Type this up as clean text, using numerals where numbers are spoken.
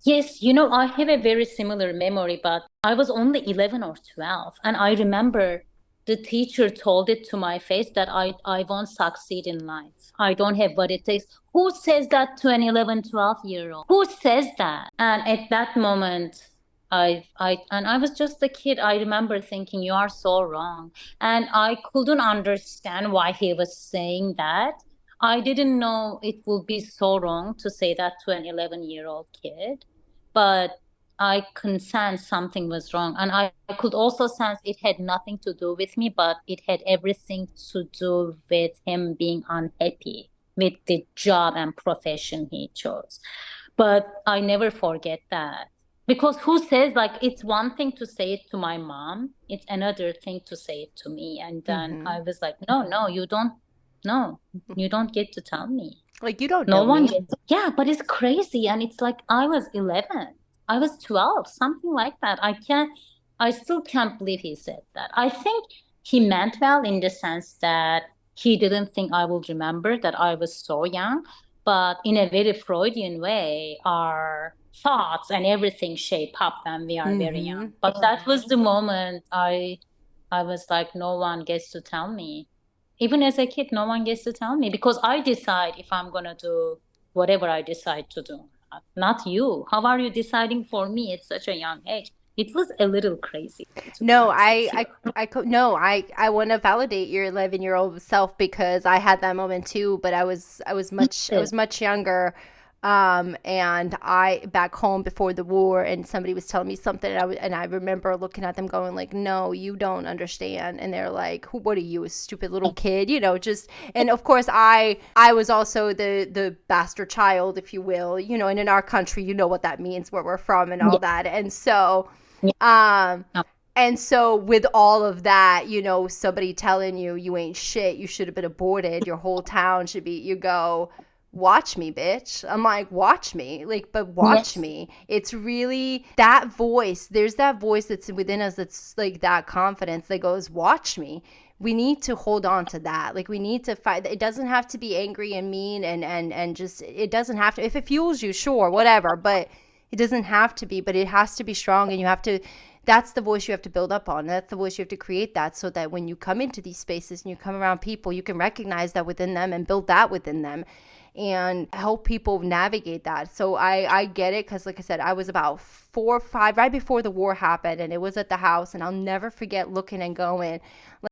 Yes, I have a very similar memory, but I was only 11 or 12. And I remember the teacher told it to my face that I won't succeed in life. I don't have what it takes. Who says that to an 11, 12-year-old? Who says that? And at that moment, and I was just a kid. I remember thinking, you are so wrong. And I couldn't understand why he was saying that. I didn't know it would be so wrong to say that to an 11-year-old kid, but I could sense something was wrong. And I could also sense it had nothing to do with me, but it had everything to do with him being unhappy with the job and profession he chose. But I never forget that. Because who says, like, it's one thing to say it to my mom, it's another thing to say it to me. And then Mm-hmm. I was like, no, no, no, you don't get to tell me. Like, you don't No know one me. gets, yeah, but it's crazy. And it's like I was 11, I was 12, something like that. I still can't believe he said that. I think he meant well in the sense that he didn't think I would remember that I was so young. But in a very Freudian way, our thoughts and everything shape up when we are very Mm-hmm. young. But that was the moment I was like, no one gets to tell me. Even as a kid, no one gets to tell me because I decide if I'm gonna do whatever I decide to do. Not you. How are you deciding for me at such a young age? It was a little crazy, to be No, honest with you. no, I want to validate your 11-year-old self because I had that moment too, but Me I too. was much younger. And I back home before the war, and somebody was telling me something, and I remember looking at them going like, "No, you don't understand." And they're like, "Who? What are you, a stupid little kid?" Just. And of course, I was also the bastard child, if you will, and in our country, you know what that means, where we're from, and all Yeah, that, and so. yeah. Um, No. and so, with all of that, somebody telling you you ain't shit, you should have been aborted, your whole town should be, you go, watch me, bitch. I'm like, watch me. Like, but watch Yes. me. It's really that voice. There's that voice that's within us that's like that confidence that goes, watch me. We need to hold on to that. Like, we need to fight. It doesn't have to be angry and mean and just, it doesn't have to. If it fuels you, sure, whatever. But it doesn't have to be, but it has to be strong, and you have to, that's the voice you have to build up on. That's the voice you have to create, that so that when you come into these spaces and you come around people, you can recognize that within them and build that within them and help people navigate that. So I get it, because like I said, I was about 4 or 5 right before the war happened, and it was at the house, and I'll never forget looking and going